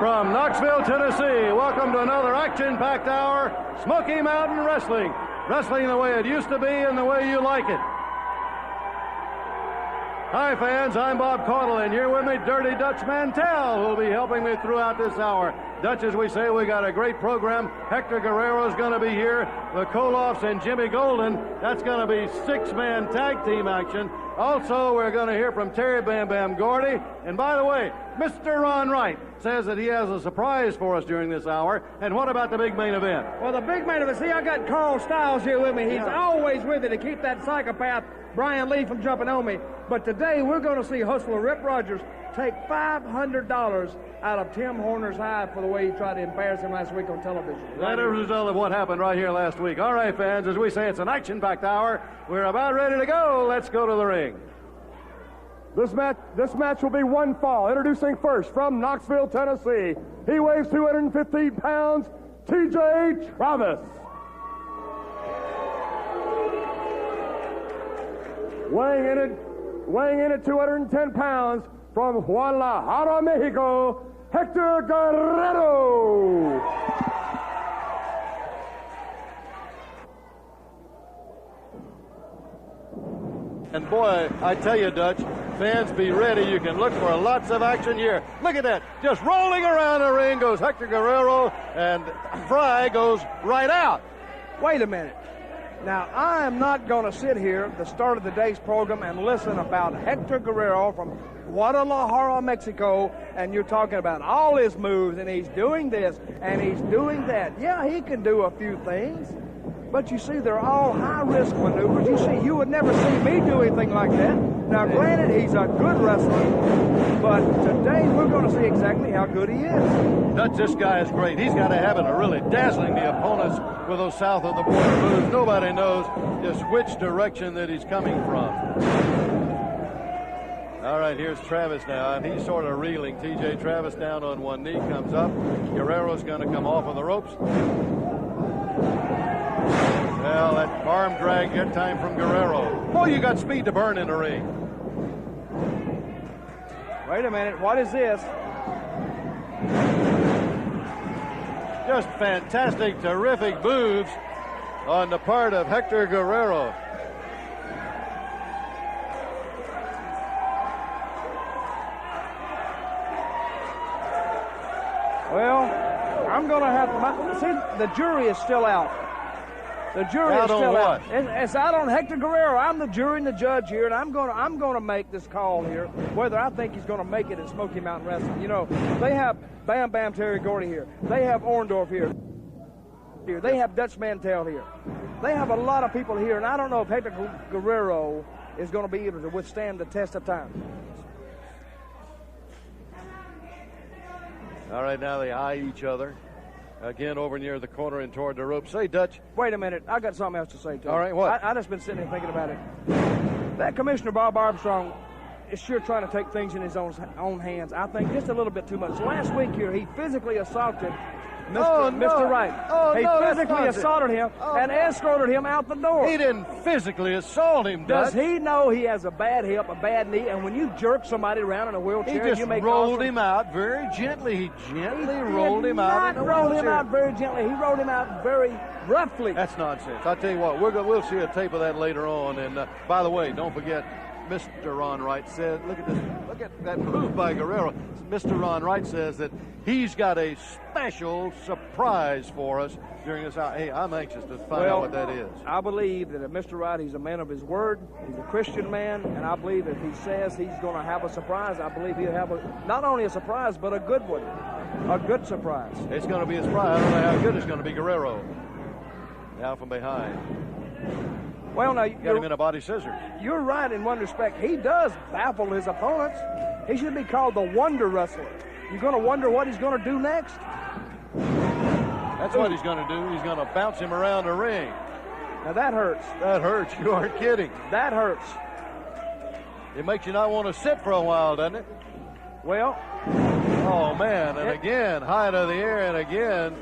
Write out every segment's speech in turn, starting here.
From Knoxville, Tennessee, welcome to another action-packed hour, Smoky Mountain Wrestling. Wrestling the way it used to be and the way you like it. Hi, fans. I'm Bob Caudle, and here with me, Dirty Dutch Mantell, who will be helping me throughout this hour. Dutch, as we say, we got a great program. Hector Guerrero's going to be here. The Koloffs and Jimmy Golden. That's going to be six-man tag team action. Also, we're going to hear from Terry Bam Bam Gordy. And by the way, Mr. Ron Wright says that he has a surprise for us during this hour. And what about the big main event? Well, the big main event, see, I got Carl Stiles here with me. He's always with me to keep that psychopath Brian Lee from jumping on me. But today we're going to see Hustler Rip Rogers take $500 out of Tim Horner's hide for the way he tried to embarrass him last week on television. That is a result of what happened right here last week. All right, fans, as we say, it's an action-packed hour. We're about ready to go. Let's go to the ring. This match will be one fall. Introducing first from Knoxville, Tennessee. He weighs 215 pounds, T.J. Travis. Weighing in at 210 pounds from Guadalajara, Mexico, Hector Guerrero. And boy, I tell you, Dutch, fans be ready. You can look for lots of action here. Look at that. Just rolling around the ring goes Hector Guerrero, and Fry goes right out. Wait a minute. Now, I am not going to sit here at the start of the day's program and listen about Hector Guerrero from Guadalajara, Mexico, and you're talking about all his moves, and he's doing this, and he's doing that. Yeah, he can do a few things, but you see, they're all high-risk maneuvers. You see, you would never see me do anything like that. Now, granted, he's a good wrestler, but today we're going to see exactly how good he is. Dutch, this guy is great. He's got a habit of really dazzling the opponents with those south of the border moves. Nobody knows just which direction that he's coming from. All right, here's Travis now, and he's sort of reeling. T.J. Travis down on one knee, comes up. Guerrero's going to come off of the ropes. Well, that arm drag, good time from Guerrero. Oh, you got speed to burn in the ring. Wait a minute, what is this? Just fantastic, terrific moves on the part of Hector Guerrero. Well, I'm going to have to... See, the jury is still out. The jury is still out. It's out on Hector Guerrero. I'm the jury and the judge here, and I'm going to make this call here, whether I think he's going to make it in Smoky Mountain Wrestling. You know, they have Bam Bam Terry Gordy here. They have Orndorff here. They have Dutch Mantell here. They have a lot of people here, and I don't know if Hector Guerrero is going to be able to withstand the test of time. All right, now they eye each other. Again, over near the corner and toward the rope. Say, Dutch. Wait a minute. I got something else to say, too. All right, what? I just been sitting here thinking about it. That Commissioner Bob Armstrong is sure trying to take things in his own hands. I think just a little bit too much. Last week here, he physically assaulted Mr. Wright. He physically assaulted him and escorted him out the door. He didn't physically assault him, Dutch. Does he know he has a bad hip, a bad knee, and when you jerk somebody around in a wheelchair, he just you may rolled him out very gently. He gently rolled him out. He rolled him out very gently. He rolled him out very roughly. That's nonsense. I'll tell you what, we'll see a tape of that later on. And by the way, don't forget, Mr. Ron Wright said, look at this, look at that move by Guerrero. Mr. Ron Wright says that he's got a special surprise for us during this hour. Hey, I'm anxious to find out what that is. I believe that if Mr. Wright, he's a man of his word, he's a Christian man, and I believe if he says he's going to have a surprise, I believe he'll have not only a surprise, but a good one. A good surprise. It's going to be a surprise. I don't know how good it's going to be. Guerrero now from behind. Well, now, got him in a body scissors. You're right in one respect. He does baffle his opponents. He should be called the Wonder Wrestler. You're going to wonder what he's going to do next. That's what he's going to do. He's going to bounce him around the ring. Now, that hurts. That hurts. You aren't kidding. That hurts. It makes you not want to sit for a while, doesn't it? Well. Oh, man. And again, high to the air, and again,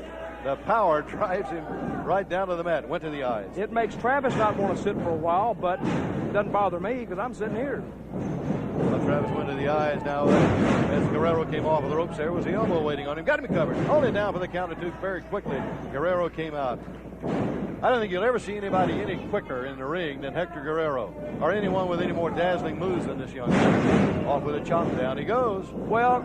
the power drives him right down to the mat. Went to the eyes. It makes Travis not want to sit for a while, but it doesn't bother me because I'm sitting here. Well, Travis went to the eyes now as Guerrero came off of the ropes. There was the elbow waiting on him. Got him covered. Hold it down for the count of 2 very quickly. Guerrero came out. I don't think you'll ever see anybody any quicker in the ring than Hector Guerrero, or anyone with any more dazzling moves than this young man. Off with a chop, down he goes. Well,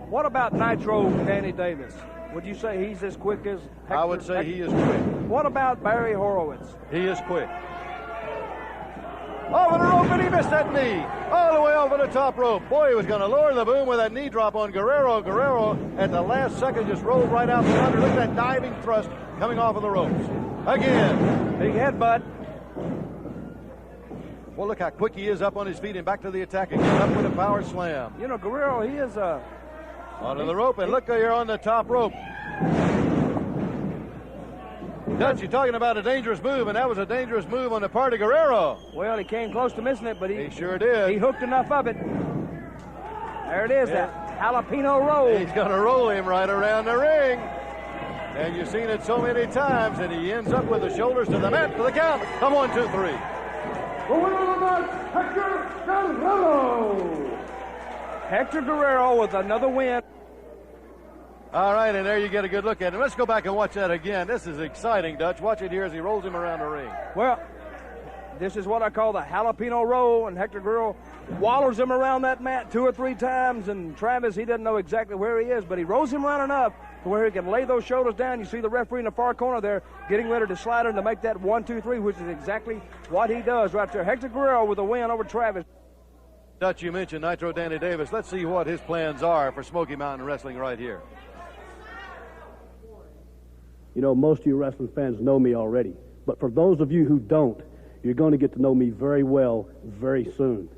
what about Nitro Danny Davis? Would you say he's as quick as Hector? I would say he is quick. What about Barry Horowitz? He is quick. Over the rope, and he missed that knee. All the way over the top rope. Boy, he was going to lower the boom with that knee drop on Guerrero. Guerrero, at the last second, just rolled right out from under. Look at that diving thrust coming off of the ropes. Again. Big headbutt. Well, look how quick he is up on his feet and back to the attack again. Up with a power slam. You know, Guerrero, he is onto the rope, and look here on the top rope. Dutch, you're talking about a dangerous move, and that was a dangerous move on the part of Guerrero. Well, he came close to missing it, but he sure did. He hooked enough of it. There it is, that jalapeno roll. He's going to roll him right around the ring. And you've seen it so many times, and he ends up with the shoulders to the mat for the count. Come 1, 2, 3. The winner of the match, Hector Guerrero. Hector Guerrero with another win. All right, and there you get a good look at him. Let's go back and watch that again. This is exciting, Dutch. Watch it here as he rolls him around the ring. Well, this is what I call the jalapeno roll, and Hector Guerrero wallers him around that mat 2 or 3 times, and Travis, he doesn't know exactly where he is, but he rolls him around enough to where he can lay those shoulders down. You see the referee in the far corner there getting ready to slide him to make that 1, 2, 3, which is exactly what he does right there. Hector Guerrero with a win over Travis. Dutch, you mentioned Nitro Danny Davis. Let's see what his plans are for Smoky Mountain Wrestling right here. You know, most of you wrestling fans know me already. But for those of you who don't, you're going to get to know me very well very soon.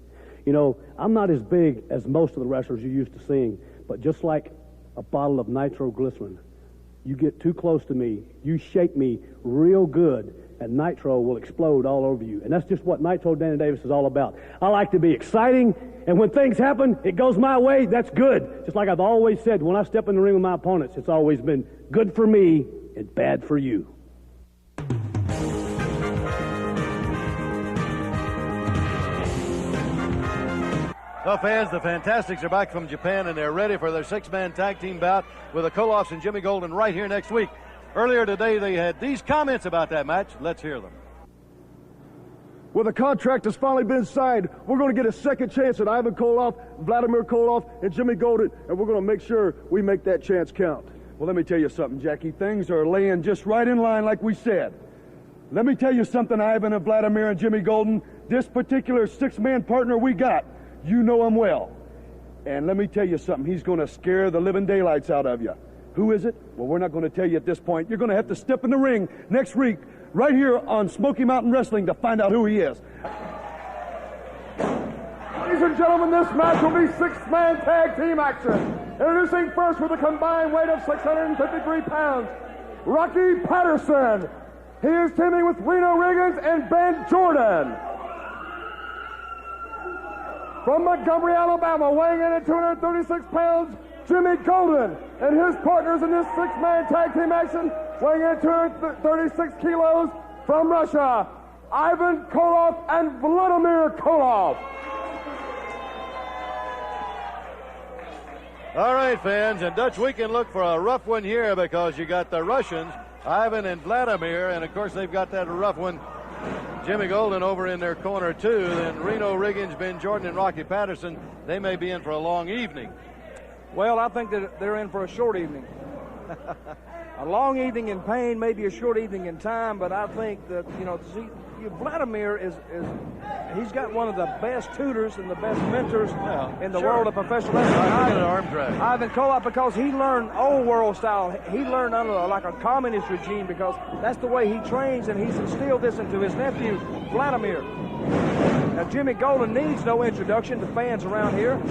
You know, I'm not as big as most of the wrestlers you're used to seeing, but just like a bottle of nitroglycerin, you get too close to me, you shake me real good, and nitro will explode all over you. And that's just what Nitro Danny Davis is all about. I like to be exciting, and when things happen, it goes my way, that's good. Just like I've always said, when I step in the ring with my opponents, it's always been good for me and bad for you. Well, fans, the Fantastics are back from Japan, and they're ready for their 6-man tag team bout with the Koloffs and Jimmy Golden right here next week. Earlier today, they had these comments about that match. Let's hear them. Well, the contract has finally been signed. We're going to get a second chance at Ivan Koloff, Vladimir Koloff, and Jimmy Golden, and we're going to make sure we make that chance count. Well, let me tell you something, Jackie. Things are laying just right in line like we said. Let me tell you something, Ivan and Vladimir and Jimmy Golden. This particular 6-man partner we got, you know him well. And let me tell you something, he's going to scare the living daylights out of you. Who is it? Well, we're not going to tell you at this point. You're going to have to step in the ring next week right here on Smoky Mountain Wrestling to find out who he is. Ladies and gentlemen, this match will be 6-man tag team action. Introducing first with a combined weight of 653 pounds, Rocky Patterson. He is teaming with Reno Riggins and Ben Jordan. From Montgomery, Alabama, weighing in at 236 pounds, Jimmy Golden. And his partners in this 6-man tag team action, weighing in at 236 kilos, from Russia, Ivan Koloff and Vladimir Koloff. All right, fans, and Dutch, we can look for a rough one here because you got the Russians, Ivan and Vladimir, and of course they've got that rough one, Jimmy Golden, over in their corner too. Then Reno Riggins, Ben Jordan, and Rocky Patterson, they may be in for a long evening. Well, I think that they're in for a short evening. A long evening in pain, maybe a short evening in time, but I think that, you know, Vladimir he's got one of the best tutors and the best mentors in the world of professional wrestling. Ivan Koloff, because he learned old world style. He learned under like a communist regime because that's the way he trains, and he's instilled this into his nephew, Vladimir. Now, Jimmy Golden needs no introduction to fans around here.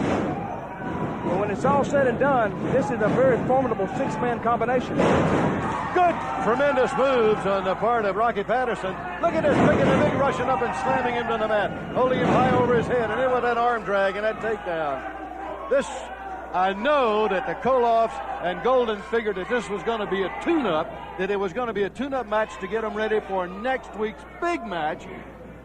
But when it's all said and done, this is a very formidable 6-man combination. Good, tremendous moves on the part of Rocky Patterson. Look at this, picking the big Russian up and slamming him to the mat, holding him high over his head, and then with that arm drag and that takedown. This, I know that the Koloffs and Golden figured that this was going to be a tune-up, that it was going to be a tune-up match to get them ready for next week's big match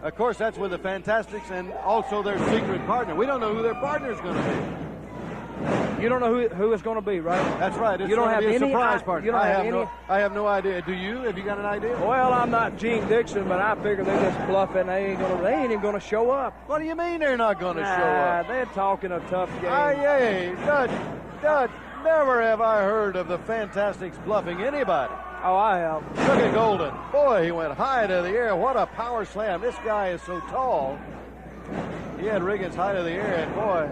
Of course, that's with the Fantastics and also their secret partner. We don't know who their partner is going to be. You don't know who it's going to be, right? That's right. It's you don't going have to be a any surprise partner. You don't have any. I have no idea. Do you? Have you got an idea? Well, I'm not Gene Dixon, but I figure they're just bluffing. They ain't even going to show up. What do you mean they're not going to show up? They're talking a tough game. Dutch, never have I heard of the Fantastics bluffing anybody. Oh, I have. Look at Golden. Boy, he went high into the air. What a power slam. This guy is so tall. He had Riggins high to the air, and boy.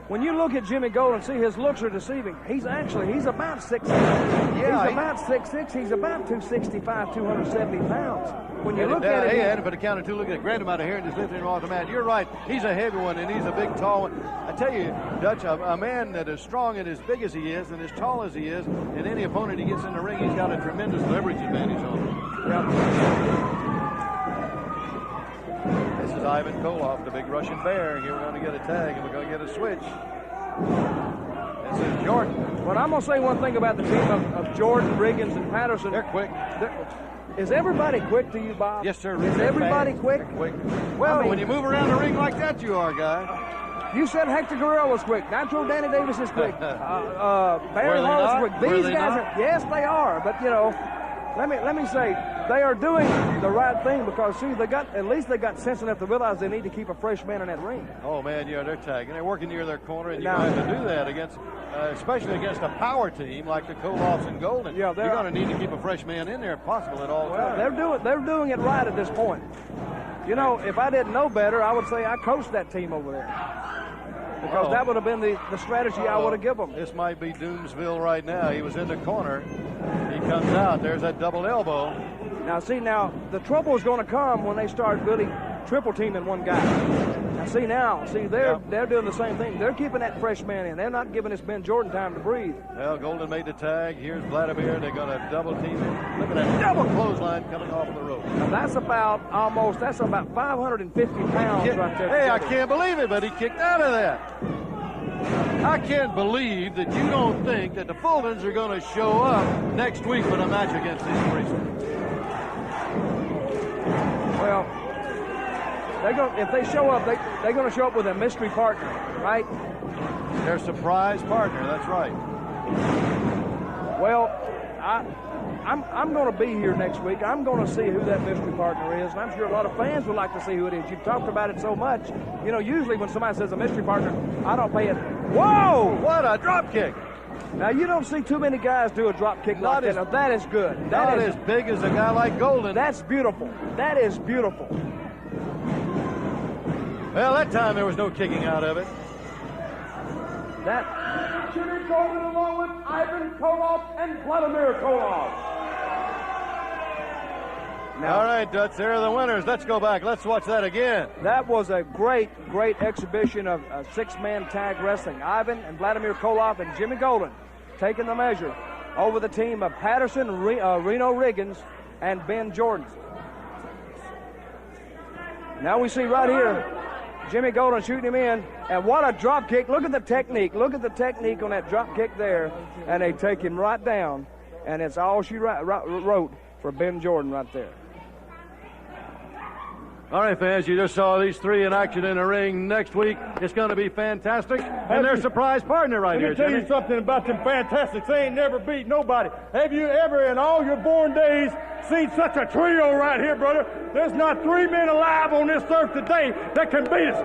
When you look at Jimmy Golden, see his looks are deceiving. He's about 6'6". Yeah, he's about 6'6". He's about 265, 270 pounds. When you look at it, he had to put a count or two. Look at the great amount of hair and just lifting him off the mat. You're right. He's a heavy one, and he's a big, tall one. I tell you, Dutch, a man that is strong and as big as he is and as tall as he is, and any opponent he gets in the ring, he's got a tremendous leverage advantage on him. This is Ivan Koloff, the big Russian bear. Here we're going to get a tag, and we're going to get a switch. This is Jordan. But I'm going to say one thing about the team of Jordan, Riggins, and Patterson. They're quick. Is everybody quick to you, Bob? Yes, sir. Is everybody quick? Quick. Well, when you move around the ring like that, you are, guy. You said Hector Guerrero was quick. Nitro Danny Davis is quick. Barry Hall is quick. These guys are, yes, they are. But, you know, let me say, they are doing the right thing because, see, at least they got sense enough to realize they need to keep a fresh man in that ring. Oh, man, yeah, they're tagging. They're working near their corner, and you have to do that against, especially against a power team like the Koloffs and Golden. Yeah, you're going to need to keep a fresh man in there if possible at all times. They're doing it right at this point. You know, if I didn't know better, I would say I coached that team over there. Because that would have been the strategy I would have given them. This might be Doomsville right now. He was in the corner. He comes out. There's that double elbow. Now, the trouble is going to come when they start really triple teaming one guy. Now, they're doing the same thing. They're keeping that fresh man in. They're not giving this Ben Jordan time to breathe. Well, Golden made the tag. Here's Vladimir. They're going to double team him. Look at that double clothesline coming off the rope. Now, that's about 550 pounds right there. Hey, I can't believe it, but he kicked out of that. I can't believe that you don't think that the Fuldens are going to show up next week for the match against these Priestley. Well, if they show up, they're going to show up with a mystery partner, right? Their surprise partner, that's right. Well, I'm going to be here next week. I'm going to see who that mystery partner is, and I'm sure a lot of fans would like to see who it is. You've talked about it so much. You know, usually when somebody says a mystery partner, I don't pay it. Whoa! What a drop kick! Now, you don't see too many guys do a drop kick like that. Now, that is good. Not as big as a guy like Golden. That's beautiful. That is beautiful. Well, that time there was no kicking out of it. Jimmy Golden along with Ivan Koloff and Vladimir Koloff. All right, Dutch, there are the winners. Let's go back. Let's watch that again. That was a great exhibition of six-man tag wrestling. Ivan and Vladimir Koloff and Jimmy Golden taking the measure over the team of Patterson, Reno Riggins, and Ben Jordan. Now we see right here Jimmy Golden shooting him in, and what a drop kick. Look at the technique. Look at the technique on that drop kick there, and they take him right down, and it's all she wrote for Ben Jordan right there. All right, fans, you just saw these three in action in the ring. Next week, it's going to be fantastic. And their surprise partner right here, Let me tell you something about them Fantastics. They ain't never beat nobody. Have you ever in all your born days seen such a trio right here, brother? There's not 3 men alive on this earth today that can beat us,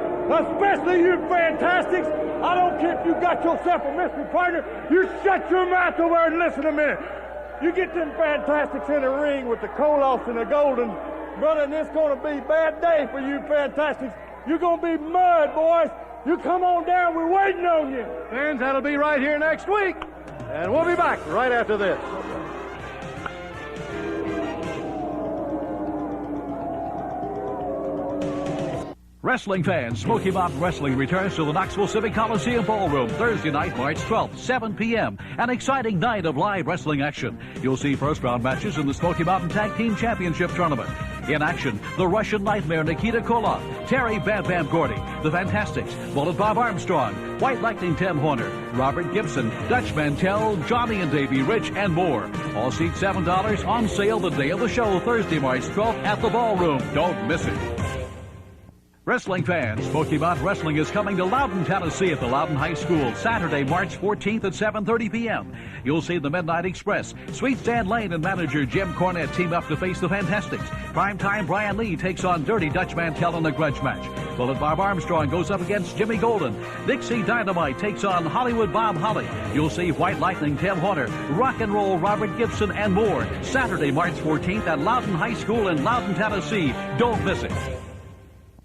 especially you Fantastics. I don't care if you got yourself a mystery partner. You shut your mouth over and listen a minute. You get them Fantastics in the ring with the Koloffs and the Golden, brother, and it's going to be a bad day for you Fantastics. You're going to be mud, boys. You come on down. We're waiting on you. Fans, that'll be right here next week. And we'll be back right after this. Wrestling fans, Smoky Mountain Wrestling returns to the Knoxville Civic Coliseum Ballroom Thursday night, March 12th, 7 p.m. An exciting night of live wrestling action. You'll see first-round matches in the Smoky Mountain Tag Team Championship Tournament. In action, the Russian Nightmare Nikita Koloff, Terry Bam Bam Gordy, the Fantastics, Bullet Bob Armstrong, White Lightning Tim Horner, Robert Gibson, Dutch Mantell, Johnny and Davey Rich, and more. All seats $7 on sale the day of the show, Thursday, March 12th at the Ballroom. Don't miss it. Wrestling fans, Smoky Mountain Wrestling is coming to Loudon, Tennessee at the Loudon High School Saturday, March 14th at 7:30 p.m. You'll see the Midnight Express. Sweet Stan Lane and manager Jim Cornette team up to face the Fantastics. Primetime Brian Lee takes on Dirty Dutch Mantell in a grudge match. Bullet Bob Armstrong goes up against Jimmy Golden. Dixie Dynamite takes on Hollywood Bob Holly. You'll see White Lightning Ted Horner, Rock and Roll Robert Gibson, and more. Saturday, March 14th at Loudon High School in Loudon, Tennessee. Don't miss it.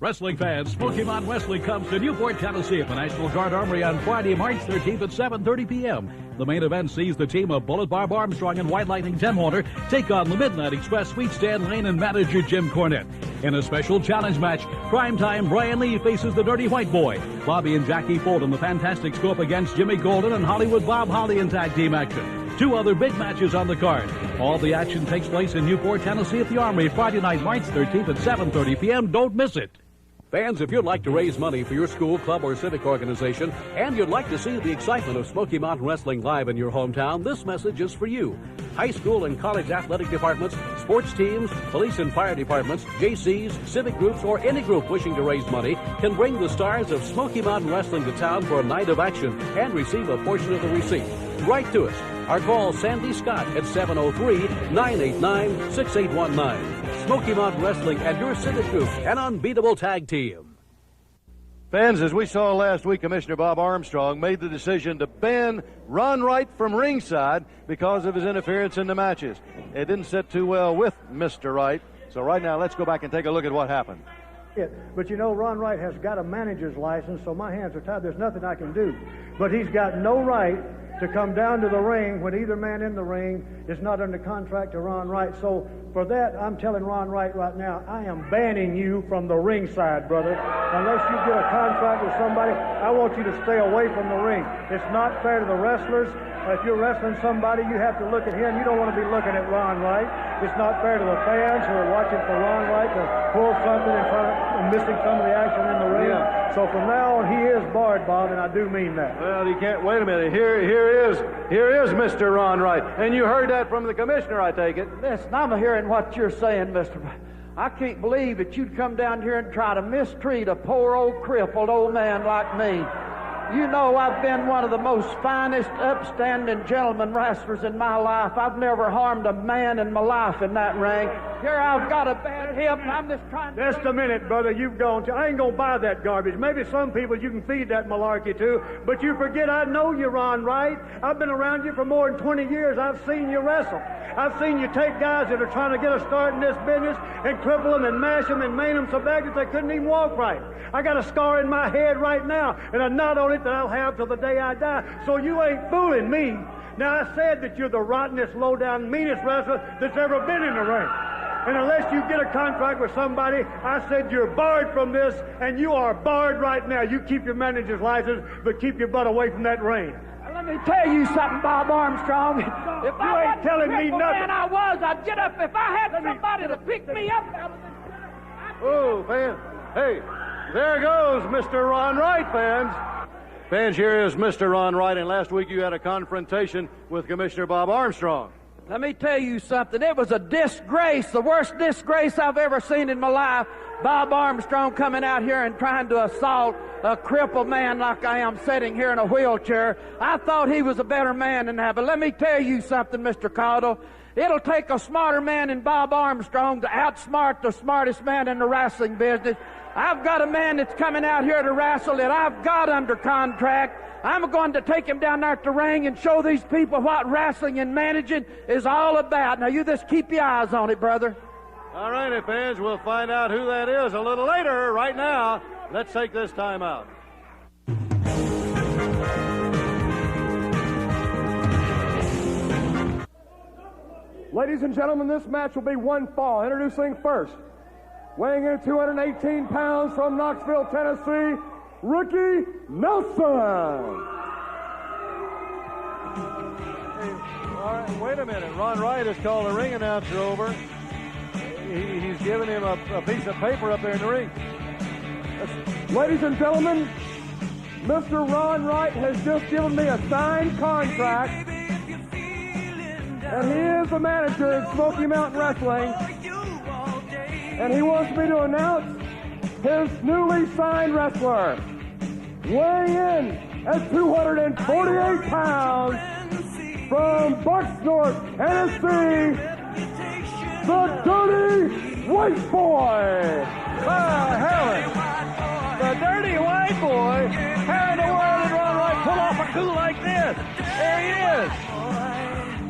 Wrestling fans, Smoky Mountain Wrestling comes to Newport, Tennessee at the National Guard Armory on Friday, March 13th at 7:30 p.m. The main event sees the team of Bullet Bob Armstrong and White Lightning Ted Horner take on the Midnight Express, Sweet Stan Lane, and manager Jim Cornette. In a special challenge match, primetime Brian Lee faces the Dirty White Boy. Bobby and Jackie Fulton, the Fantastics, go up against Jimmy Golden and Hollywood Bob Holly in tag team action. 2 other big matches on the card. All the action takes place in Newport, Tennessee at the Armory Friday night, March 13th at 7:30 p.m. Don't miss it. Fans, if you'd like to raise money for your school, club, or civic organization, and you'd like to see the excitement of Smoky Mountain Wrestling live in your hometown, this message is for you. High school and college athletic departments, sports teams, police and fire departments, JCs, civic groups, or any group wishing to raise money can bring the stars of Smoky Mountain Wrestling to town for a night of action and receive a portion of the receipt. Write to us or call Sandy Scott at 703-989-6819. Smoky Mountain Wrestling and your civic group, an unbeatable tag team. Fans, as we saw last week, Commissioner Bob Armstrong made the decision to ban Ron Wright from ringside because of his interference in the matches. It didn't sit too well with Mr. Wright. So right now, let's go back and take a look at what happened. But you know, Ron Wright has got a manager's license, so my hands are tied. There's nothing I can do. But he's got no right to come down to the ring when either man in the ring is not under contract to Ron Wright. So for that, I'm telling Ron Wright right now, I am banning you from the ringside, brother. Unless you get a contract with somebody, I want you to stay away from the ring. It's not fair to the wrestlers. If you're wrestling somebody, you have to look at him. You don't want to be looking at Ron Wright. It's not fair to the fans who are watching for Ron Wright to pull something in front of missing some of the action in the ring. Yeah. So from now on, he is barred, Bob, and I do mean that. Well, he can't. Wait a minute. Here is Mr. Ron Wright, and you heard that from the commissioner, I take it. Listen, I'm hearing what you're saying, Mister. I can't believe that you'd come down here and try to mistreat a poor old crippled old man like me. You know I've been one of the most finest, upstanding gentleman wrestlers in my life. I've never harmed a man in my life in that ring. Here I've got a bad hip, and I'm just trying to... Just a minute, brother. You've gone to... I ain't going to buy that garbage. Maybe some people you can feed that malarkey to, but you forget I know you, Ron Wright. I've been around you for more than 20 years. I've seen you wrestle. I've seen you take guys that are trying to get a start in this business and cripple them and mash them and maim them so bad that they couldn't even walk right. I got a scar in my head right now and a knot on it that I'll have till the day I die. So you ain't fooling me. Now, I said that you're the rottenest, low-down, meanest wrestler that's ever been in the ring. And unless you get a contract with somebody, I said you're barred from this, and you are barred right now. You keep your manager's license, but keep your butt away from that ring. Let me tell you something, Bob Armstrong. If I ain't telling me nothing. Man I'd get up. If I had somebody to pick me up out of this... Oh, fans. Hey, there goes Mr. Ron Wright, fans. Fans, here is Mr. Ron Wright, and last week you had a confrontation with Commissioner Bob Armstrong. Let me tell you something. It was a disgrace, the worst disgrace I've ever seen in my life. Bob Armstrong coming out here and trying to assault a crippled man like I am sitting here in a wheelchair. I thought he was a better man than that. But let me tell you something, Mr. Caudle. It'll take a smarter man than Bob Armstrong to outsmart the smartest man in the wrestling business. I've got a man that's coming out here to wrestle that I've got under contract. I'm going to take him down there at the ring and show these people what wrestling and managing is all about. Now, you just keep your eyes on it, brother. All righty, fans. We'll find out who that is a little later. Right now, let's take this time out. Ladies and gentlemen, this match will be one fall. Introducing first, weighing in 218 pounds from Knoxville, Tennessee, Ricky Nelson. All right, wait a minute. Ron Wright has called the ring announcer over. He's giving him a piece of paper up there in the ring. Ladies and gentlemen, Mr. Ron Wright has just given me a signed contract, and he is the manager of Smoky Mountain Wrestling, and he wants me to announce his newly signed wrestler, weighing in at 248 pounds, from Bucksnort, Tennessee, the Dirty White Boy. Helen, the Dirty White Boy. How in the world did Ron Wright pull off a coup like this? There he is.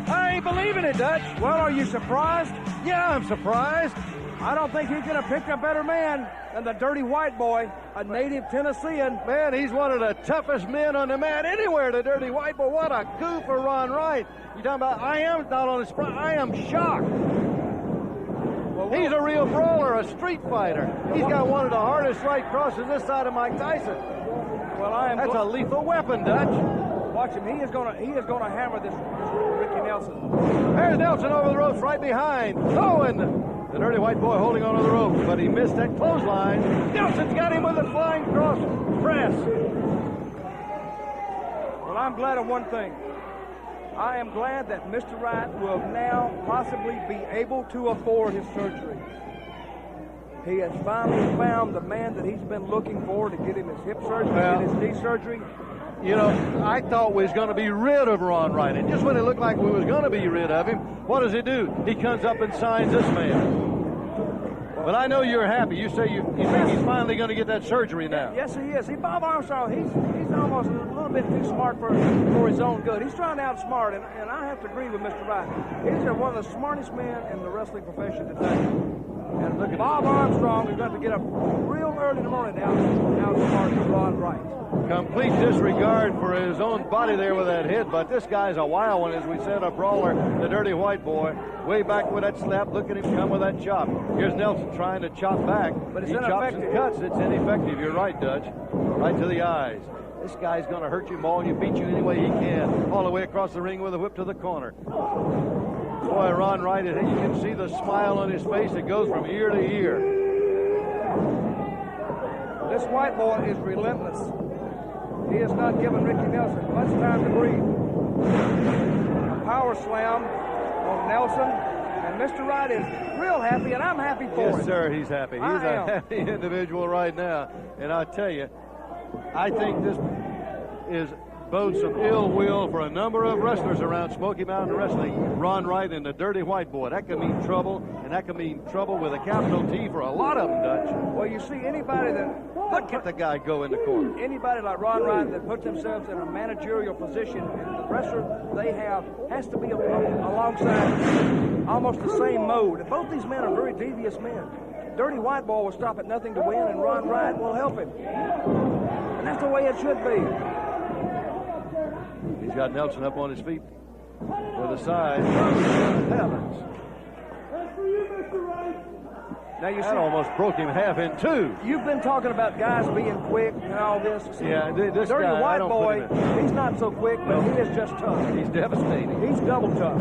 I ain't believing it, Dutch. Well, are you surprised? Yeah, I'm surprised. I don't think he could have picked a better man than the Dirty White Boy, a native Tennessean. Man, he's one of the toughest men on the mat anywhere, the Dirty White Boy. What a coup for Ron Wright. You talking about, I am not on his front, I am shocked. He's a real brawler, a street fighter. He's got one of the hardest right crosses this side of Mike Tyson. Well, That's a lethal weapon, Dutch. Watch him. He is gonna hammer this Ricky Nelson. There's Nelson over the ropes right behind. Oh, and the Dirty White Boy holding onto the ropes, but he missed that clothesline. Nelson's got him with a flying cross press. Well, I'm glad of one thing. I am glad that Mr. Wright will now possibly be able to afford his surgery. He has finally found the man that he's been looking for to get him his hip surgery, get his knee surgery. You know, I thought we was going to be rid of Ron Wright, and just when it looked like we was going to be rid of him, what does he do? He comes up and signs this man. But I know you're happy. You say you think he's finally going to get that surgery now. Yes, he is. Bob Armstrong, he's almost a little bit too smart for his own good. He's trying to outsmart, and I have to agree with Mr. Wright. He's one of the smartest men in the wrestling profession today. And look at Bob Armstrong is going to get up real early in the morning to outsmart Ron Wright. Complete disregard for his own body there with that hit, but this guy's a wild one, as we said, a brawler, the Dirty White Boy. Way back with that slap, look at him come with that chop. Here's Nelson trying to chop back, but it's he chops and cuts. It's ineffective. You're right, Dutch. Right to the eyes. This guy's going to hurt you, maul you, beat you any way he can. All the way across the ring with a whip to the corner. Boy, Ron Wright, you can see the smile on his face. It goes from ear to ear. This White Boy is relentless. He has not given Ricky Nelson much time to breathe. A power slam on Nelson, and Mr. Wright is real happy, and I'm happy for him. Yes, sir, he's happy. He's a happy individual right now. And I tell you, I think this bodes some ill will for a number of wrestlers around Smoky Mountain Wrestling. Ron Wright and the Dirty White Boy. That could mean trouble, and that could mean trouble with a capital T for a lot of them, Dutch. Well, you see, anybody that... Look at the guy go in the corner. Anybody like Ron Wright that puts themselves in a managerial position, and the wrestler they have has to be alongside almost the same mode. And both these men are very devious men. Dirty White Boy will stop at nothing to win, and Ron Wright will help him. And that's the way it should be. He's got Nelson up on his feet to the side. Heavens. Now you see, that almost broke him half in two. You've been talking about guys being quick and all this. Yeah, this Dirty guy, White Boy, he's not so quick, but he is just tough. He's devastating. He's double tough.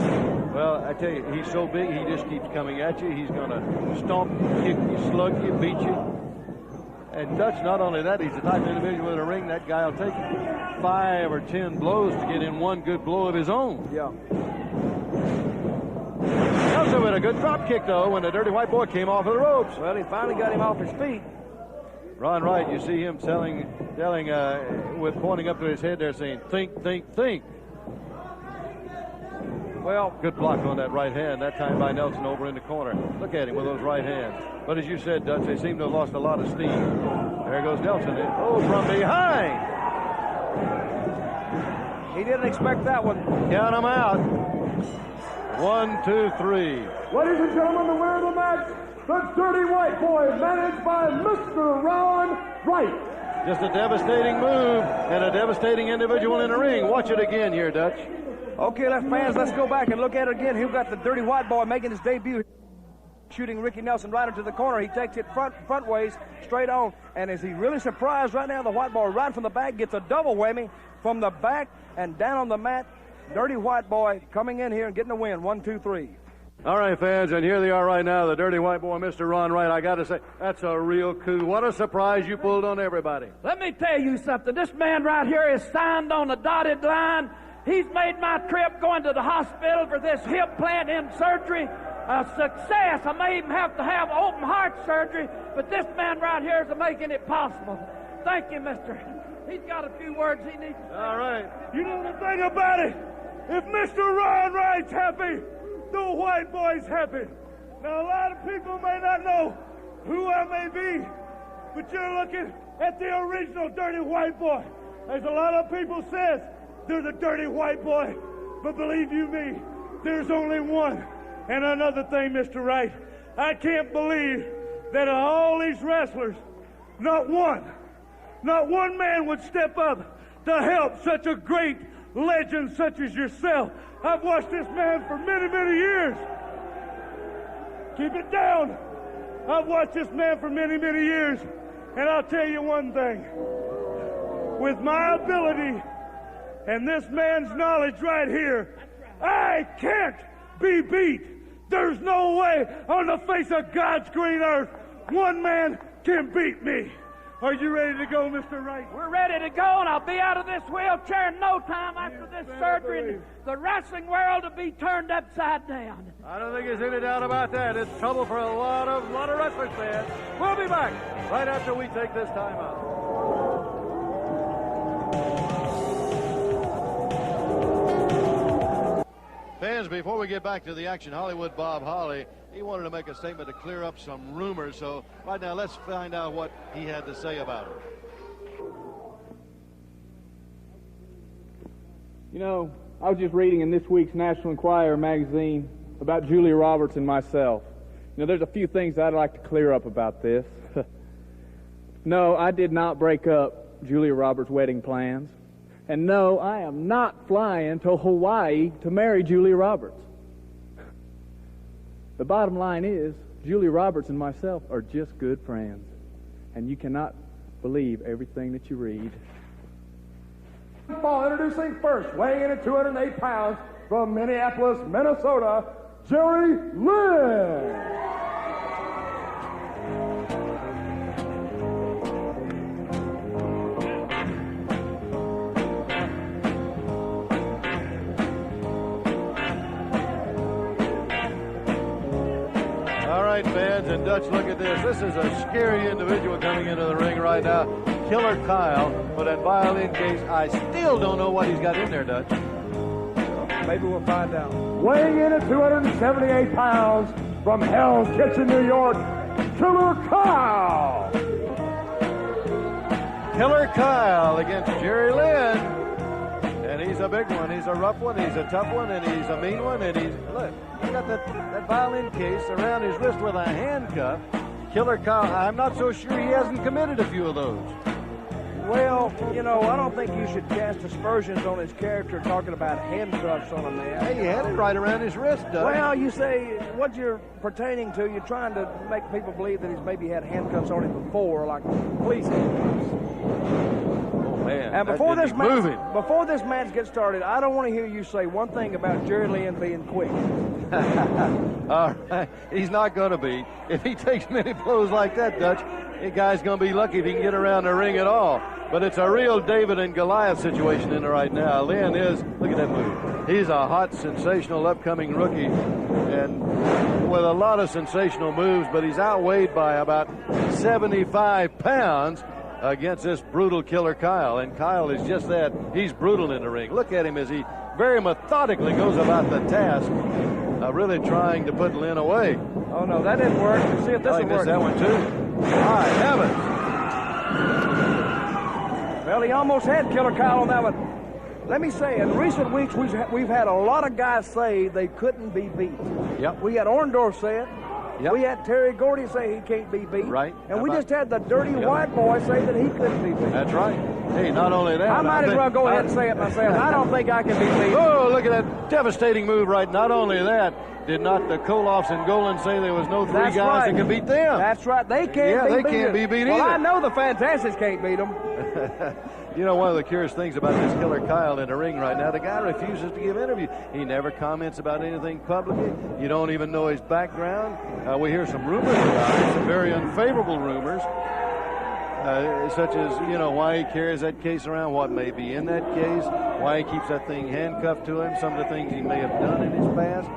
Well, I tell you, he's so big, he just keeps coming at you. He's going to stomp, kick you, slug you, beat you. And Dutch, not only that, he's the type of individual in a ring, that guy will take 5 or 10 blows to get in one good blow of his own. Yeah. Nelson with a good drop kick, though, when the Dirty White Boy came off of the ropes. Well, he finally got him off his feet. Ron Wright, you see him telling with pointing up to his head there saying, think, think, think. Well, good block on that right hand, that time by Nelson over in the corner. Look at him with those right hands. But as you said, Dutch, they seem to have lost a lot of steam. There goes Nelson. Oh, from behind. He didn't expect that one. Count him out. 1, 2, 3. Ladies and gentlemen, the winner of the match, the Dirty White Boy, managed by Mr. Ron Wright. Just a devastating move and a devastating individual in the ring. Watch it again here, Dutch. Okay, fans, let's go back and look at it again. Here we've got the Dirty White Boy making his debut, shooting Ricky Nelson right into the corner. He takes it front ways, straight on. And is he really surprised right now? The White Boy right from the back gets a double whammy from the back and down on the mat. Dirty White Boy coming in here and getting a win. 1, 2, 3. All right, fans, and here they are right now, the Dirty White Boy, Mr. Ron Wright. I got to say, that's a real coup. What a surprise you pulled on everybody. Let me tell you something. This man right here is signed on the dotted line. He's made my trip going to the hospital for this hip plant in surgery. a success. I may even have to have open heart surgery, but this man right here is making it possible. Thank you, mister. He's got a few words he needs to say. All right. You know the thing about it? If Mr. Ron Wright's happy, the white boy's happy. Now, a lot of people may not know who I may be, but you're looking at the original dirty white boy. As a lot of people says, they're the dirty white boy. But believe you me, there's only one. And another thing, Mr. Wright, I can't believe that of all these wrestlers, not one man would step up to help such a great legend such as yourself. I've watched this man for many, many years. Keep it down. I've watched this man for many, many years. And I'll tell you one thing. With my ability and this man's knowledge right here, I can't be beat. There's no way on the face of God's green earth one man can beat me. Are you ready to go, Mr. Wright? We're ready to go, and I'll be out of this wheelchair in no time after this surgery, and the wrestling world will be turned upside down. I don't think there's any doubt about that. It's trouble for a lot of wrestling fans. We'll be back right after we take this time out. Fans, before we get back to the action, Hollywood Bob Holly, he wanted to make a statement to clear up some rumors. So right now, let's find out what he had to say about it. You know, I was just reading in this week's National Enquirer magazine about Julia Roberts and myself. You know, there's a few things I'd like to clear up about this. No, I did not break up Julia Roberts' wedding plans. And no, I am not flying to Hawaii to marry Julia Roberts. The bottom line is, Julia Roberts and myself are just good friends. And you cannot believe everything that you read. Introducing first, weighing in at 208 pounds, from Minneapolis, Minnesota, Jerry Lynn. Fans, and Dutch, look at this. This is a scary individual coming into the ring right now. Killer Kyle, but in violin case, I still don't know what he's got in there, Dutch. Maybe we'll find out. Weighing in at 278 pounds, from Hell's Kitchen, New York, Killer Kyle. Killer Kyle against Jerry Lynn. And he's a big one. He's a rough one. He's a tough one. And he's a mean one. And he's, look, he got that violin case around his wrist with a handcuff. Killer Kyle, I'm not so sure he hasn't committed a few of those. Well, you know, I don't think you should cast aspersions on his character talking about handcuffs on a man. Hey, he had it right around his wrist, Doug. Well, you say what you're pertaining to, you're trying to make people believe that he's maybe had handcuffs on him before, like police handcuffs. Man, and before this match gets started, I don't want to hear you say one thing about Jerry Lynn being quick. All right, he's not going to be. If he takes many blows like that, Dutch, the guy's going to be lucky if he can get around the ring at all. But it's a real David and Goliath situation in there right now. Lynn is, look at that move. He's a hot, sensational, upcoming rookie, and with a lot of sensational moves, but he's outweighed by about 75 pounds against this brutal Killer Kyle. And Kyle is just that. He's brutal in the ring. Look at him as he very methodically goes about the task of really trying to put Lynn away. Oh, no, that didn't work. Let's see if this will work. That one, too. My heavens. Well, he almost had Killer Kyle on that one. Let me say, in recent weeks, we've had a lot of guys say they couldn't be beat. Yep. We had Orndorff say it. Yep. We had Terry Gordy say he can't be beat. Right. And we just had the dirty white boy say that he couldn't be beat. That's right. Hey, not only that. I might as well go ahead and say it myself. I don't think I can be beat. Oh, look at that devastating move, right? Not only that, did not the Koloffs and Golan say there was no three guys that could beat them? That's right. They can't be beat. Yeah, they can't be beat either. Well, I know the Fantastics can't beat them. You know, one of the curious things about this Killer Kyle in the ring right now, the guy refuses to give interviews. He never comments about anything publicly. You don't even know his background. We hear some rumors about it, some very unfavorable rumors, such as, you know, why he carries that case around, what may be in that case, why he keeps that thing handcuffed to him, some of the things he may have done in his past.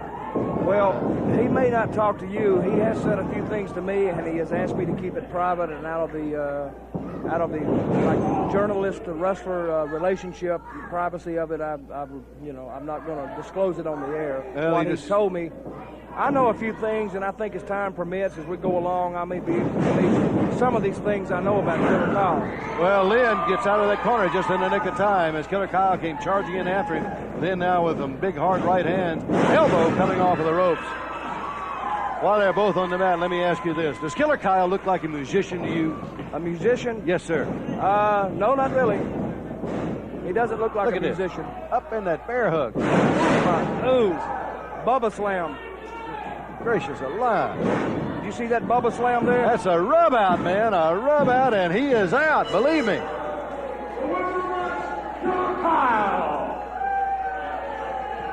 Well, he may not talk to you. He has said a few things to me, and he has asked me to keep it private and out of the like journalist to wrestler relationship, the privacy of it. I'm not going to disclose it on the air. Well, what he's told me. I know a few things, and I think as time permits, as we go along, I may be able to release some of these things I know about Killer Kyle. Well, Lynn gets out of that corner just in the nick of time as Killer Kyle came charging in after him. Lynn now with a big hard right hand, elbow coming off of the ropes. While they're both on the mat, let me ask you this. Does Killer Kyle look like a musician to you? A musician? Yes, sir. No, not really. He doesn't look like a musician. Up in that bear hug. Ooh, Bubba Slam. Gracious alive. Did you see that Bubba Slam there? That's a rub out, man. A rub out, and he is out. Believe me.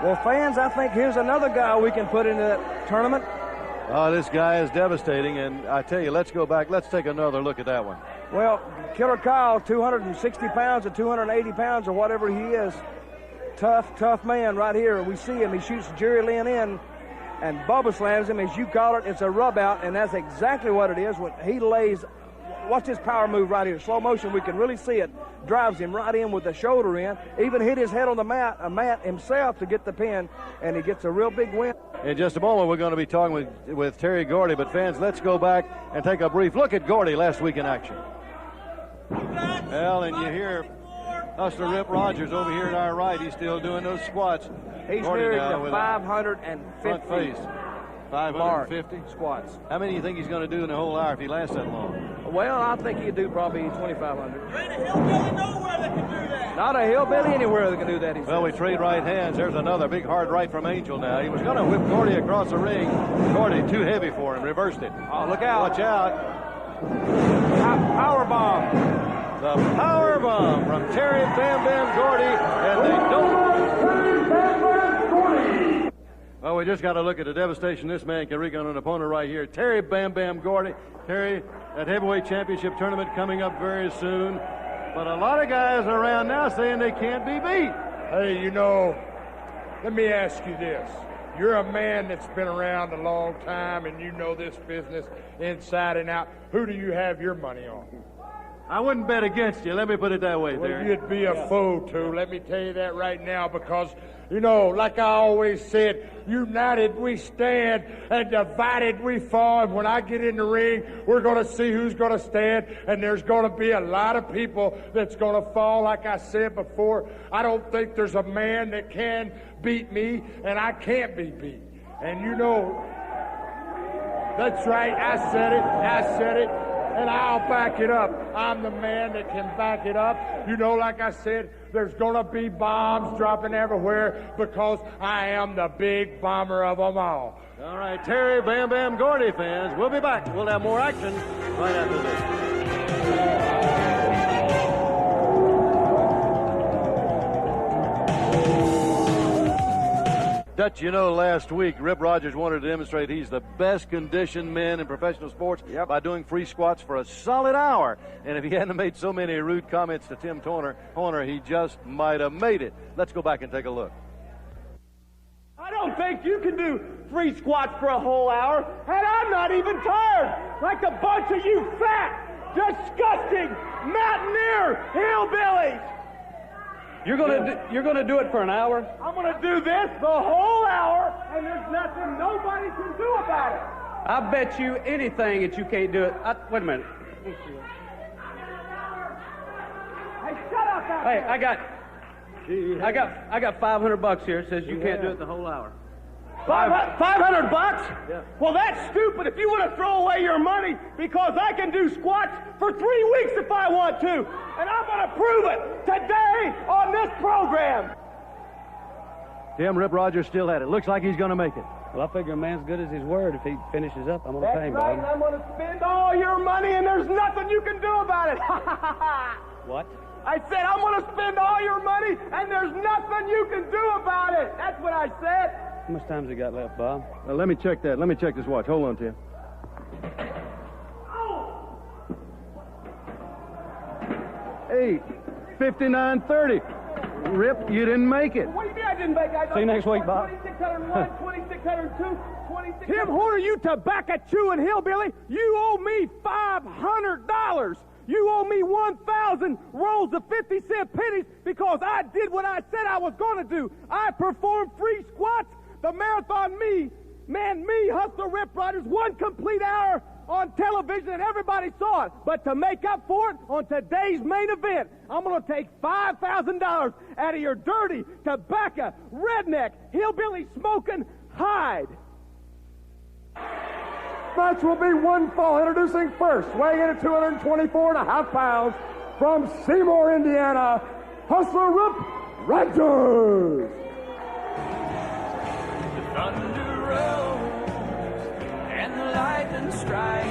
Well, fans, I think here's another guy we can put into that tournament. Oh, this guy is devastating, and I tell you, let's go back. Let's take another look at that one. Well, Killer Kyle, 260 pounds or 280 pounds or whatever he is. Tough man right here. We see him. He shoots Jerry Lynn in, and Bubba slams him. As you call it, it's a rub out, and that's exactly what it is. When he lays, watch this power move right here. Slow motion, we can really see it. Drives him right in with the shoulder in. Even hit his head on the mat himself to get the pin, and he gets a real big win. In just a moment, we're going to be talking with Terry Gordy, but fans, let's go back and take a brief look at Gordy last week in action. Well, and you hear Hustler Rip Rogers over here to our right. He's still doing those squats. He's near the 550 front face. 550 squats. How many do you think he's going to do in the whole hour if he lasts that long? Well, I think he'd do probably 2,500. There ain't a hillbilly nowhere that can do that. Not a hillbilly anywhere that can do that. Well, we trade right hands. There's another big hard right from Angel now. He was going to whip Gordy across the ring. Gordy, too heavy for him. Reversed it. Oh, look out. Watch out. Power bomb. The power bomb from Terry Bam Bam Gordy. And they don't. Well, we just got to look at the devastation this man can wreak on an opponent right here. Terry Bam Bam Gordy. Terry, that heavyweight championship tournament coming up very soon. But a lot of guys are around now saying they can't be beat. Hey, let me ask you this. You're a man that's been around a long time, and you know this business inside and out. Who do you have your money on? I wouldn't bet against you. Let me put it that way, Well, Terry. you'd be a fool, too. Let me tell you that right now, because, like I always said, united we stand and divided we fall. And when I get in the ring, we're going to see who's going to stand. And there's going to be a lot of people that's going to fall. Like I said before, I don't think there's a man that can beat me, and I can't be beat. And that's right. I said it. And I'll back it up. I'm the man that can back it up. Like I said, there's going to be bombs dropping everywhere because I am the big bomber of them all. All right, Terry Bam Bam Gordy fans, we'll be back. We'll have more action right after this. Dutch, last week, Rip Rogers wanted to demonstrate he's the best conditioned man in professional sports by doing free squats for a solid hour. And if he hadn't made so many rude comments to Tim Horner, he just might have made it. Let's go back and take a look. I don't think you can do free squats for a whole hour, and I'm not even tired, like a bunch of you fat, disgusting, mountaineer hillbillies. You're gonna do it for an hour? I'm gonna do this the whole hour, and there's nothing nobody can do about it. I bet you anything that you can't do it. Wait a minute. Hey, shut up out Hey, there. I got $500 here. It says you can't do it the whole hour. $500? Yeah. Well, that's stupid. If you want to throw away your money, because I can do squats for 3 weeks if I want to, and I'm going to prove it today on this program. Tim, Rip Rogers still at it. Looks like he's going to make it. Well, I figure a man's good as his word. If he finishes up, I'm going to That's pay him. right, and I'm going to spend all your money, and there's nothing you can do about it. What? I said I'm going to spend all your money, and there's nothing you can do about it. That's what I said. How much time's he got left, Bob? Well, let me check that. Let me check this watch. Hold on, Tim. Hey, 59:30. Rip, you didn't make it. What do you mean I didn't make it? See you next week, Bob. 2,601, 2,602, 26. Tim Horner, you tobacco-chewing hillbilly, you owe me $500. You owe me 1,000 rolls of 50-cent pennies because I did what I said I was going to do. I performed free squats, the marathon me, Hustler Rip Rogers, 1 complete hour on television and everybody saw it. But to make up for it on today's main event, I'm going to take $5,000 out of your dirty, tobacco, redneck, hillbilly smoking hide. Match will be one fall. Introducing first, weighing in at 224.5 pounds, from Seymour, Indiana, Hustler Rip Rogers. The thunder rolls and the lightning strikes.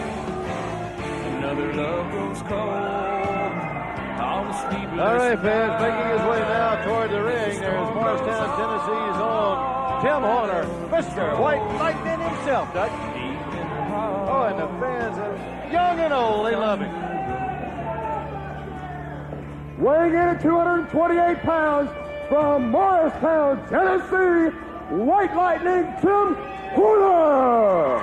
Another love grows cold on the sleepless All right, fans, night. making his way now toward the ring. There's Morristown, Tennessee's own Tim Horner, Mr. White Lightning himself, Dutch. Oh, and the fans, young and old, they love him. Weighing in at 228 pounds, from Morristown, Tennessee, White Lightning, Tim Horner.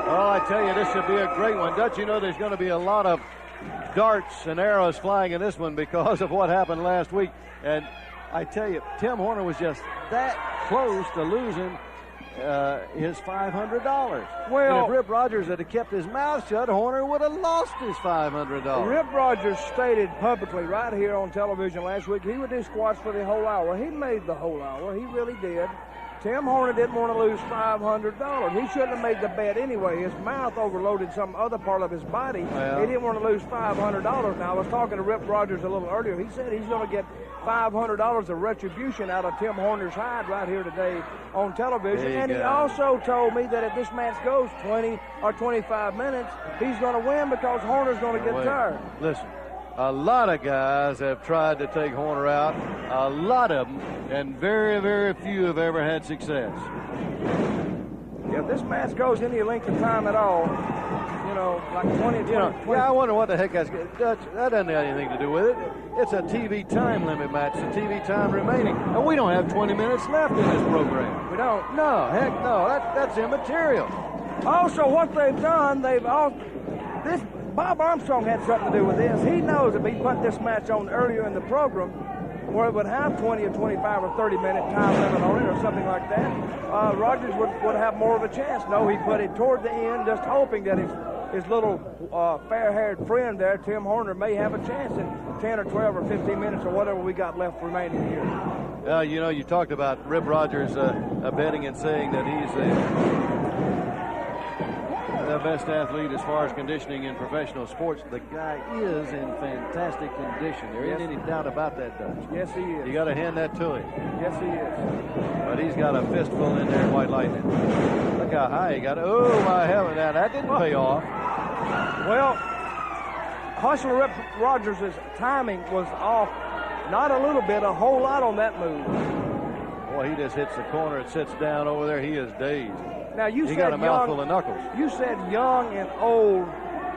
Oh, I tell you, this should be a great one. Dutch, you know there's going to be a lot of darts and arrows flying in this one because of what happened last week. And I tell you, Tim Horner was just that close to losing his $500. Well, and if Rip Rogers had kept his mouth shut, Horner would have lost his $500. Rip Rogers stated publicly right here on television last week he would do squats for the whole hour. He made the whole hour. He really did. Tim Horner didn't want to lose $500. He shouldn't have made the bet anyway. His mouth overloaded some other part of his body. Well, he didn't want to lose $500. Now, I was talking to Rip Rogers a little earlier. He said he's going to get $500 of retribution out of Tim Horner's hide right here today on television. And he also told me that if this match goes 20 or 25 minutes, he's going to win because Horner's going to get tired. Listen, a lot of guys have tried to take Horner out, a lot of them, and very, very few have ever had success. If this match goes any length of time at all, like 20, I wonder what the heck that doesn't have anything to do with it. It's a TV time limit match, the TV time remaining. And we don't have 20 minutes left in this program. We don't. No, heck no, that's immaterial. Also, what they've done, Bob Armstrong had something to do with this. He knows if he put this match on earlier in the program, where it would have 20 or 25 or 30-minute time limit on it or something like that, Rogers would have more of a chance. No, he put it toward the end, just hoping that his little fair-haired friend there, Tim Horner, may have a chance in 10 or 12 or 15 minutes or whatever we got left remaining here. You talked about Rip Rogers betting and saying that he's the best athlete as far as conditioning in professional sports. The guy is in fantastic condition. There isn't any doubt about that, Dutch. Yes, he is. You got to hand that to him. Yes, he is. But he's got a fistful in there in White Lightning. Look how high he got it. Oh, my heaven. Now, that didn't pay off. Well, Hustler Rip Rogers' timing was off. Not a little bit, a whole lot on that move. Boy, he just hits the corner and sits down over there. He is dazed. Now, you he said got a mouthful of knuckles. You said young and old,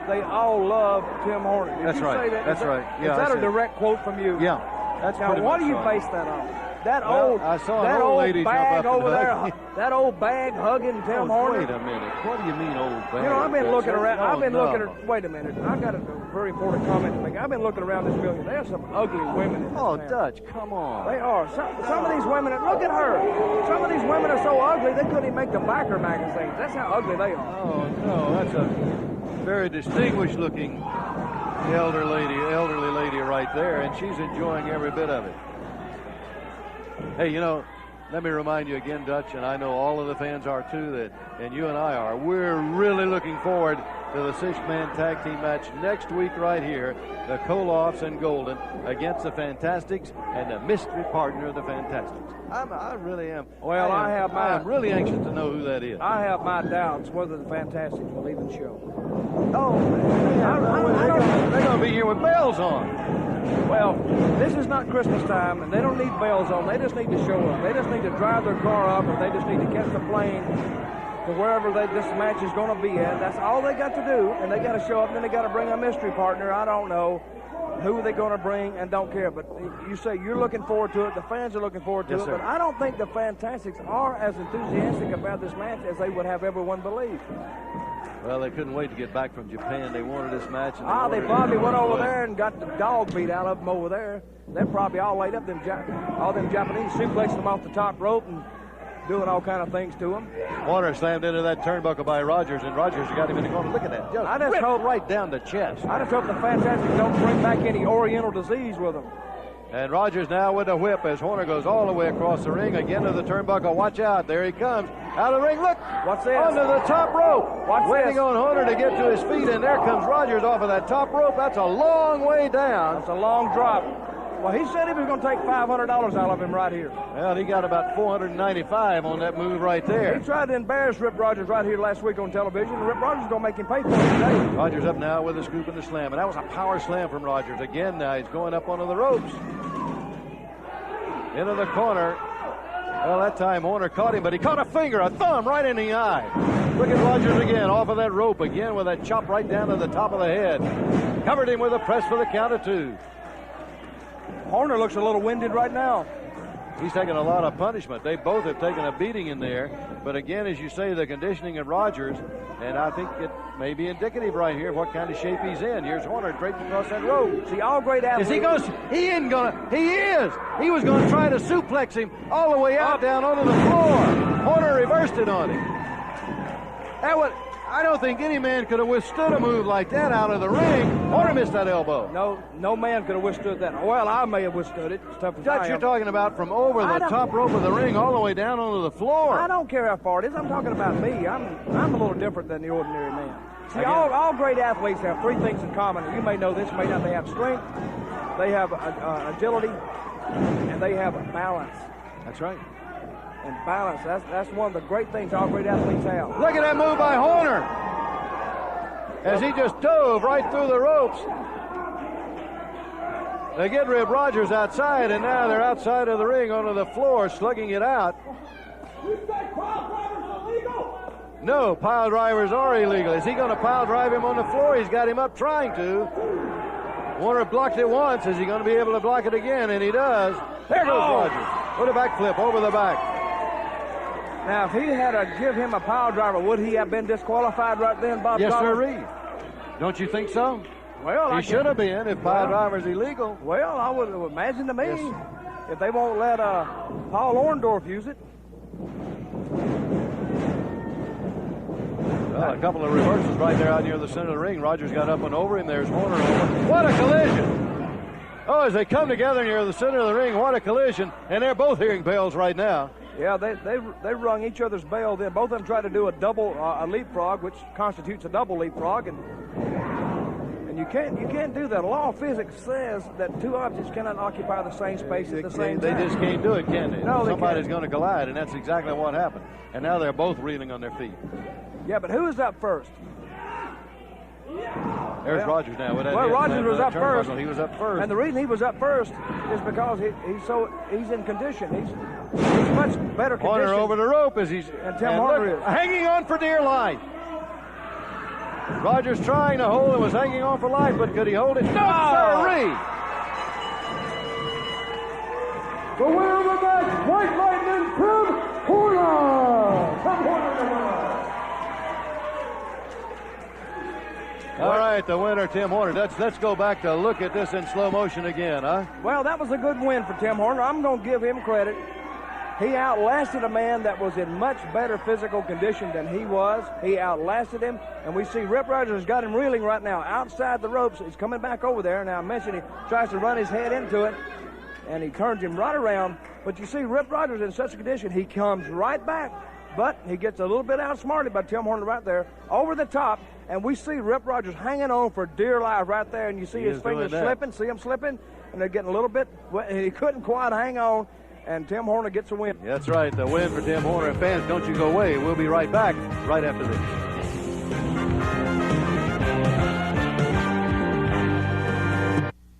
they all love Tim Horner. Did that's you right. Say that? That's right. Yeah, is that a direct quote from you? Yeah. That's now, what do you base that on? That I saw an old lady bag jump up over there, that old bag hugging Tim Horner. Wait a minute. What do you mean, old bag? I've been looking around. No, I've been looking at. Wait a minute. I got a very important comment to make. I've been looking around this building. There's some ugly women in this town. Dutch, come on. They are. Some of these women. Look at her. Some of these women are so ugly they couldn't even make the biker magazines. That's how ugly they are. Oh no, that's a very distinguished-looking elderly lady right there, and she's enjoying every bit of it. Hey, let me remind you again, Dutch, and I know all of the fans are too, and you and I are, we're really looking forward to the six-man tag team match next week right here, the Kolofs and Golden against the Fantastics and the mystery partner of the Fantastics. I really am. Well, I'm really anxious to know who that is. I have my doubts whether the Fantastics will even show. Oh, they're going to be here with bells on. Well, this is not Christmas time, and they don't need bells on. They just need to show up. They just need to drive their car up, or they just need to catch the plane to wherever this match is going to be at. That's all they got to do, and they got to show up, and then they got to bring a mystery partner. I don't know. who are they going to bring, and don't care. But you say you're looking forward to it. The fans are looking forward to Yes, it. sir. But I don't think the Fantastics are as enthusiastic about this match as they would have everyone believe. Well, they couldn't wait to get back from Japan. They wanted this match. And They wanted probably it. went over there and got the dog beat out of them over there. They're probably all laid up. All them Japanese suplexed them off the top rope and doing all kind of things to him. Warner slammed into that turnbuckle by Rogers, and Rogers got him in the corner. Look at that. I just hope right down the chest. I just hope the Fantastics don't bring back any Oriental disease with them. And Rogers now with a whip as Horner goes all the way across the ring. Again to the turnbuckle. Watch out. There he comes. Out of the ring. Look. What's this? Onto the top rope. Waiting this? on Horner to get to his feet, and there comes Rogers off of that top rope. That's a long way down. That's a long drop. Well, he said he was going to take $500 out of him right here. Well, he got about $495 on that move right there. He tried to embarrass Rip Rogers right here last week on television, and Rip Rogers is going to make him pay for it today. Rogers up now with a scoop and a slam, and that was a power slam from Rogers. Again, now he's going up onto the ropes. Into the corner. Well, that time Horner caught him, but he caught a finger, a thumb right in the eye. Look at Rogers again, off of that rope again with that chop right down to the top of the head. Covered him with a press for the count of 2. Horner looks a little winded right now. He's taking a lot of punishment. They both have taken a beating in there. But again, as you say, the conditioning of Rogers, and I think it may be indicative right here of what kind of shape he's in. Here's Horner draped across that rope. See, all great athletes. Is he going? He isn't going to. He is. He was going to try to suplex him all the way out down onto the floor. Horner reversed it on him. That would. I don't think any man could have withstood a move like that out of the ring. Horner missed that elbow. No man could have withstood that. Well, I may have withstood it. As tough as I Judge, am. you're talking about from over the top rope of the ring all the way down onto the floor. I don't care how far it is. I'm talking about me. I'm a little different than the ordinary man. See, all great athletes have 3 things in common. You may know this, may not. They have strength, they have agility, and they have balance. That's right. And balance, that's one of the great things all great athletes have. Look at that move by Horner as he just dove right through the ropes. They get Rip Rogers outside, and now they're outside of the ring onto the floor, slugging it out. You say pile drivers illegal? No, pile drivers are illegal. Is he going to pile drive him on the floor? He's got him up trying to. Warner blocked it once. Is he going to be able to block it again? And he does. There goes Rogers. With a backflip over the back. Now, if he had to give him a pile driver, would he have been disqualified right then, Bob? Yes, Connor? sir. Don't you think so? Well, he should have been if pile driver's illegal. Well, I would imagine to me, if they won't let Paul Orndorff use it. Well, a couple of reversals right there out near the center of the ring. Rogers got up and over him. There's Horner over. What a collision! Oh, as they come together near the center of the ring, what a collision. And they're both hearing bells right now. Yeah, they rung each other's bell. Then both of them tried to do a double a leapfrog, which constitutes a double leapfrog, and you can't do that. Law of physics says that 2 objects cannot occupy the same space at the same time. They just can't do it, can they? No, Somebody's going to collide, and that's exactly what happened. And now they're both reeling on their feet. Yeah, but who is up first? There's Rogers now. Well, Rogers was up first. He was up first. And the reason he was up first is because he's in condition. He's much better condition. Horner over the rope as he's and Tim Horner is hanging on for dear life. Rogers trying to hold and was hanging on for life, but could he hold it? No, sirree! The winner of the match, White Lightning, Tim Horner. Tim Horner, the winner. All right, the winner, Tim Horner. Let's go back to look at this in slow motion again, huh? Well, that was a good win for Tim Horner. I'm going to give him credit. He outlasted a man that was in much better physical condition than he was. He outlasted him, and we see Rip Rogers has got him reeling right now outside the ropes. He's coming back over there. Now, I mentioned he tries to run his head into it, and he turns him right around. But you see Rip Rogers in such a condition, he comes right back, but he gets a little bit outsmarted by Tim Horner right there over the top, and we see Rip Rogers hanging on for dear life right there, and you see his fingers slipping, see him slipping, and they're getting a little bit, and he couldn't quite hang on. And Tim Horner gets a win. That's right, the win for Tim Horner. Fans, don't you go away. We'll be right back right after this.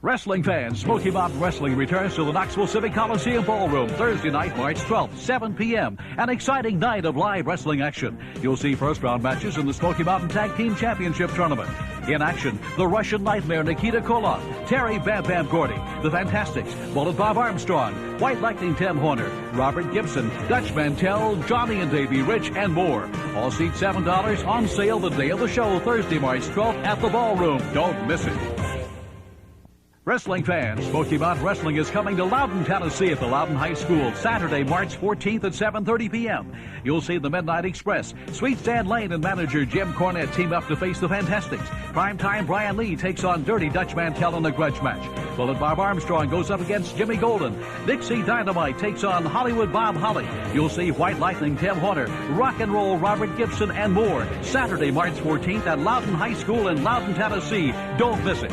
Wrestling fans, Smoky Mountain Wrestling returns to the Knoxville Civic Coliseum Ballroom Thursday night, March 12th, 7 p.m. An exciting night of live wrestling action. You'll see first-round matches in the Smoky Mountain Tag Team Championship Tournament. In action, the Russian Nightmare Nikita Koloff, Terry Bam Bam Gordy, the Fantastics, Bullet Bob Armstrong, White Lightning Tim Horner, Robert Gibson, Dutch Mantell, Johnny and Davey Rich, and more. All seats $7 on sale the day of the show, Thursday, March 12th at the Ballroom. Don't miss it. Wrestling fans, Smoky Mountain Wrestling is coming to Loudon, Tennessee at the Loudon High School, Saturday, March 14th at 7:30 p.m. You'll see the Midnight Express, Sweet Stan Lane and manager Jim Cornette team up to face the Fantastics. Primetime Brian Lee takes on Dirty Dutch Mantell in a grudge match. Bullet Bob Armstrong goes up against Jimmy Golden. Dixie Dynamite takes on Hollywood Bob Holly. You'll see White Lightning Tim Horner, Rock and Roll Robert Gibson, and more. Saturday, March 14th at Loudon High School in Loudon, Tennessee. Don't miss it.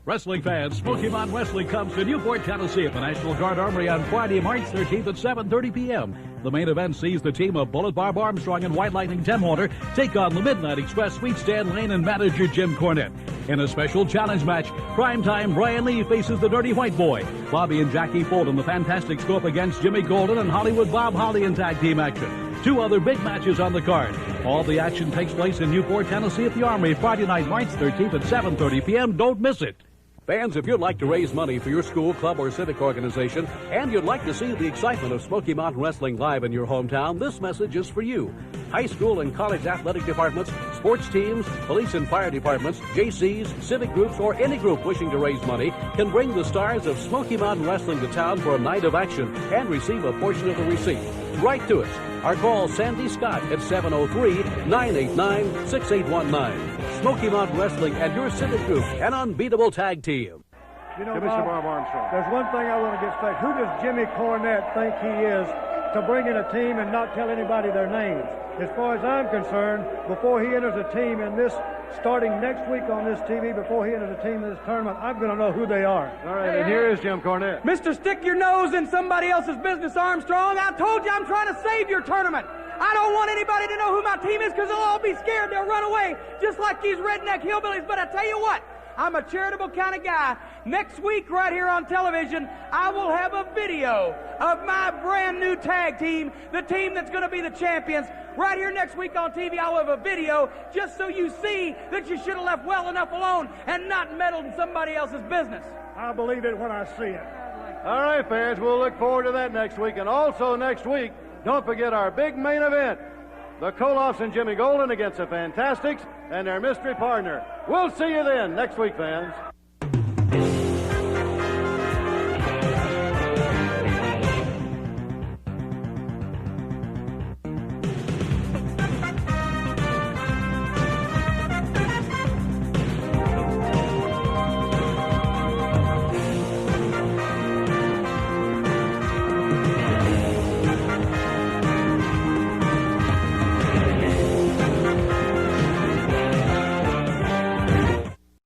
Wrestling fans, Smoky Mountain Wrestling comes to Newport, Tennessee at the National Guard Armory on Friday, March 13th at 7:30 p.m. The main event sees the team of Bullet Bob Armstrong and White Lightning Tim Horner take on the Midnight Express, Sweet Stan Lane, and manager Jim Cornette. In a special challenge match, primetime Brian Lee faces the Dirty White Boy. Bobby and Jackie Fulton, the Fantastics, go up against Jimmy Golden and Hollywood Bob Holly in tag team action. 2 other big matches on the card. All the action takes place in Newport, Tennessee at the Armory, Friday night, March 13th at 7:30 p.m. Don't miss it. Fans, if you'd like to raise money for your school, club, or civic organization, and you'd like to see the excitement of Smoky Mountain Wrestling live in your hometown, this message is for you. High school and college athletic departments, sports teams, police and fire departments, JCs, civic groups, or any group wishing to raise money can bring the stars of Smoky Mountain Wrestling to town for a night of action and receive a portion of the receipt. Write to us or call Sandy Scott at 703-989-6819. Smoky Mountain Wrestling and your civic group, an unbeatable tag team. You know, Give us Bob Armstrong. There's one thing I want to get straight. Who does Jimmy Cornette think he is to bring in a team and not tell anybody their names? As far as I'm concerned, before he enters a team in this, starting next week on this TV, before he enters a team in this tournament, I'm going to know who they are. All right, and here is Jim Cornette. Mr. Stick Your Nose in Somebody Else's Business, Armstrong, I told you I'm trying to save your tournament. I don't want anybody to know who my team is because they'll all be scared. They'll run away just like these redneck hillbillies. But I tell you what, I'm a charitable kind of guy. Next week right here on television, I will have a video of my brand new tag team, the team that's going to be the champions. Right here next week on TV, I'll have a video just so you see that you should have left well enough alone and not meddled in somebody else's business. I believe it when I see it. All right, fans, we'll look forward to that next week. And also next week, don't forget our big main event, the Koloffs and Jimmy Golden against the Fantastics and their mystery partner. We'll see you then next week, fans.